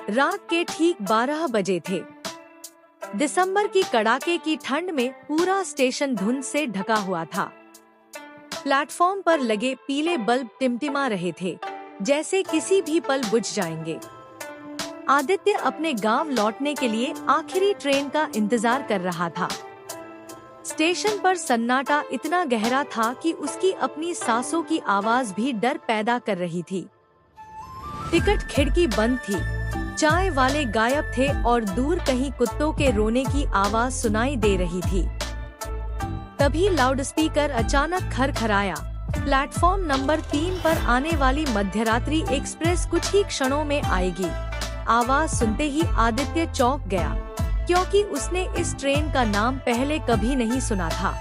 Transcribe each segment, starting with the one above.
रात के ठीक 12 बजे थे। दिसंबर की कड़ाके की ठंड में पूरा स्टेशन धुंध से ढका हुआ था। प्लेटफॉर्म पर लगे पीले बल्ब टिमटिमा रहे थे, जैसे किसी भी पल बुझ जाएंगे। आदित्य अपने गांव लौटने के लिए आखिरी ट्रेन का इंतजार कर रहा था। स्टेशन पर सन्नाटा इतना गहरा था कि उसकी अपनी सांसों की आवाज भी डर पैदा कर रही थी। टिकट खिड़की बंद थी, चाय वाले गायब थे और दूर कहीं कुत्तों के रोने की आवाज सुनाई दे रही थी। तभी लाउडस्पीकर अचानक खरखराया। प्लेटफॉर्म नंबर 3 पर आने वाली मध्यरात्रि एक्सप्रेस कुछ ही क्षणों में आएगी। आवाज सुनते ही आदित्य चौंक गया, क्योंकि उसने इस ट्रेन का नाम पहले कभी नहीं सुना था।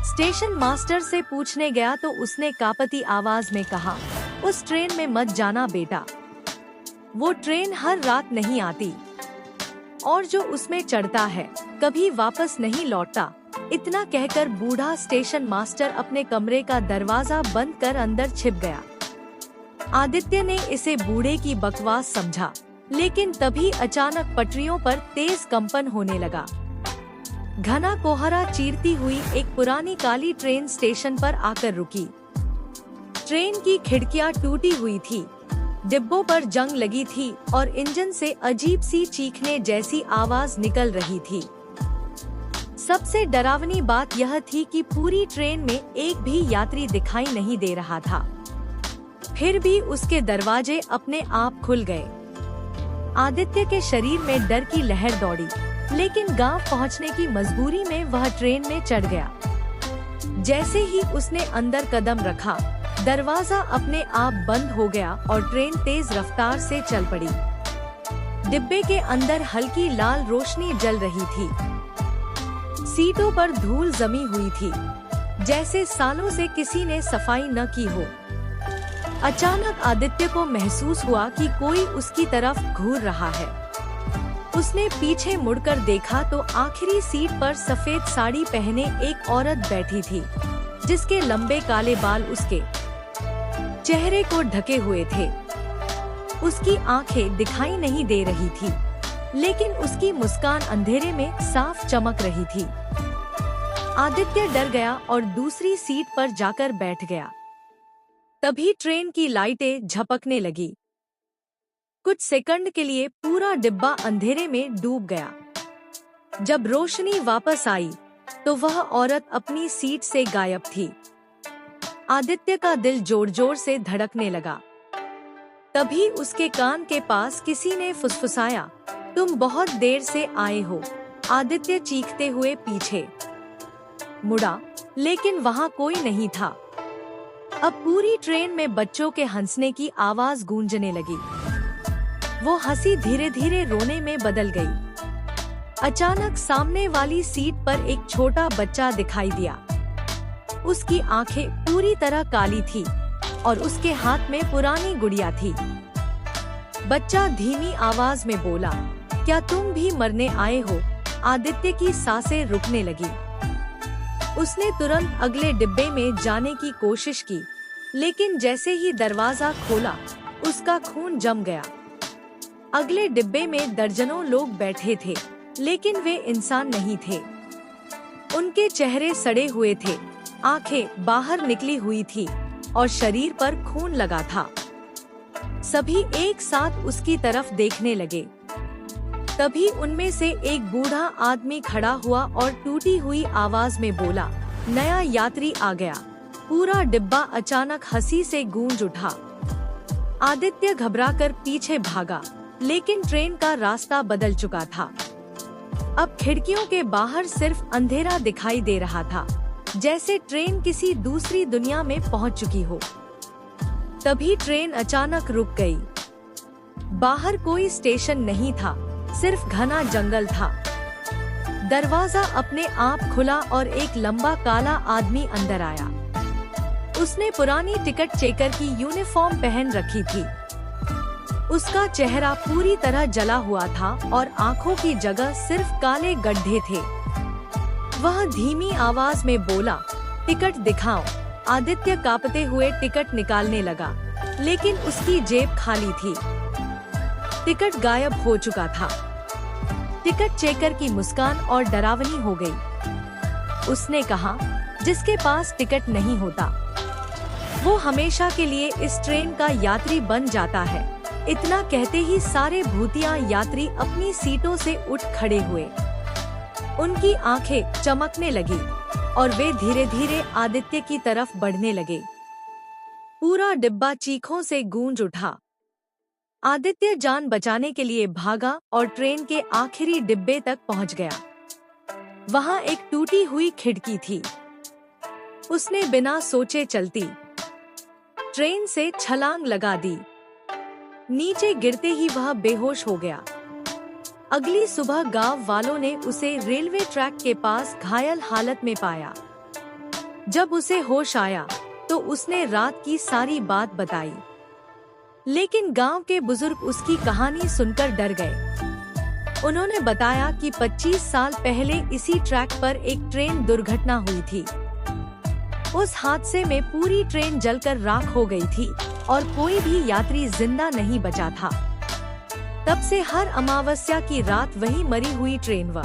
स्टेशन मास्टर से पूछने गया तो उसने कांपती आवाज में कहा, उस ट्रेन में मत जाना बेटा, वो ट्रेन हर रात नहीं आती और जो उसमें चढ़ता है कभी वापस नहीं लौटता। इतना कहकर बूढ़ा स्टेशन मास्टर अपने कमरे का दरवाजा बंद कर अंदर छिप गया। आदित्य ने इसे बूढ़े की बकवास समझा, लेकिन तभी अचानक पटरियों पर तेज कंपन होने लगा। घना कोहरा चीरती हुई एक पुरानी काली ट्रेन स्टेशन पर आकर रुकी। ट्रेन की खिड़कियां टूटी हुई थी, डिब्बों पर जंग लगी थी और इंजन से अजीब सी चीखने जैसी आवाज निकल रही थी। सबसे डरावनी बात यह थी कि पूरी ट्रेन में एक भी यात्री दिखाई नहीं दे रहा था। फिर भी उसके दरवाजे अपने आप खुल गए। आदित्य के शरीर में डर की लहर दौड़ी, लेकिन गांव पहुंचने की मजबूरी में वह ट्रेन में चढ़ गया। जैसे ही उसने अंदर कदम रखा, दरवाजा अपने आप बंद हो गया और ट्रेन तेज रफ्तार से चल पड़ी। डिब्बे के अंदर हल्की लाल रोशनी जल रही थी। सीटों पर धूल जमी हुई थी, जैसे सालों से किसी ने सफाई न की हो। अचानक आदित्य को महसूस हुआ कि कोई उसकी तरफ घूर रहा है। उसने पीछे मुड़कर देखा तो आखिरी सीट पर सफेद साड़ी पहने एक औरत बैठी थी, जिसके लंबे काले बाल उसके चेहरे को ढके हुए थे। उसकी आंखें दिखाई नहीं दे रही थी, लेकिन उसकी मुस्कान अंधेरे में साफ चमक रही थी। आदित्य डर गया और दूसरी सीट पर जाकर बैठ गया। तभी ट्रेन की लाइटें झपकने लगी। कुछ सेकंड के लिए पूरा डिब्बा अंधेरे में डूब गया। जब रोशनी वापस आई, तो वह औरत अपनी सीट से गायब थी। आदित्य का दिल जोर जोर से धड़कने लगा। तभी उसके कान के पास किसी ने फुसफुसाया, तुम बहुत देर से आए हो। आदित्य चीखते हुए पीछे मुड़ा, लेकिन वहाँ कोई नहीं था। अब पूरी ट्रेन में बच्चों के हंसने की आवाज गूंजने लगी। वो हंसी धीरे धीरे रोने में बदल गई। अचानक सामने वाली सीट पर एक छोटा बच्चा दिखाई दिया। उसकी आंखें पूरी तरह काली थी और उसके हाथ में पुरानी गुड़िया थी। बच्चा धीमी आवाज में बोला, क्या तुम भी मरने आए हो? आदित्य की सांसें रुकने लगी। उसने तुरंत अगले डिब्बे में जाने की कोशिश की, लेकिन जैसे ही दरवाजा खोला, उसका खून जम गया। अगले डिब्बे में दर्जनों लोग बैठे थे, लेकिन वे इंसान नहीं थे। उनके चेहरे सड़े हुए थे, आंखें बाहर निकली हुई थी और शरीर पर खून लगा था। सभी एक साथ उसकी तरफ देखने लगे। तभी उनमें से एक बूढ़ा आदमी खड़ा हुआ और टूटी हुई आवाज में बोला, नया यात्री आ गया। पूरा डिब्बा अचानक हंसी से गूंज उठा। आदित्य घबराकर पीछे भागा, लेकिन ट्रेन का रास्ता बदल चुका था। अब खिड़कियों के बाहर सिर्फ अंधेरा दिखाई दे रहा था, जैसे ट्रेन किसी दूसरी दुनिया में पहुंच चुकी हो। तभी ट्रेन अचानक रुक गई। बाहर कोई स्टेशन नहीं था, सिर्फ घना जंगल था। दरवाजा अपने आप खुला और एक लंबा काला आदमी अंदर आया। उसने पुरानी टिकट चेकर की यूनिफॉर्म पहन रखी थी। उसका चेहरा पूरी तरह जला हुआ था और आंखों की जगह सिर्फ काले गड्ढे थे। वह धीमी आवाज में बोला, टिकट दिखाओ। आदित्य कांपते हुए टिकट निकालने लगा, लेकिन उसकी जेब खाली थी। टिकट गायब हो चुका था। टिकट चेकर की मुस्कान और डरावनी हो गई। उसने कहा, जिसके पास टिकट नहीं होता वो हमेशा के लिए इस ट्रेन का यात्री बन जाता है। इतना कहते ही सारे भूतिया यात्री अपनी सीटों से उठ खड़े हुए। उनकी आंखें चमकने लगी और वे धीरे धीरे आदित्य की तरफ बढ़ने लगे। पूरा डिब्बा चीखों से गूंज उठा। आदित्य जान बचाने के लिए भागा और ट्रेन के आखिरी डिब्बे तक पहुंच गया। वहां एक टूटी हुई खिड़की थी। उसने बिना सोचे चलती ट्रेन से छलांग लगा दी। नीचे गिरते ही वह बेहोश हो गया। अगली सुबह गांव वालों ने उसे रेलवे ट्रैक के पास घायल हालत में पाया। जब उसे होश आया तो उसने रात की सारी बात बताई, लेकिन गांव के बुजुर्ग उसकी कहानी सुनकर डर गए। उन्होंने बताया कि 25 साल पहले इसी ट्रैक पर एक ट्रेन दुर्घटना हुई थी। उस हादसे में पूरी ट्रेन जलकर राख हो गई थी और कोई भी यात्री जिंदा नहीं बचा था। तब से हर अमावस्या की रात वही मरी हुई ट्रेन व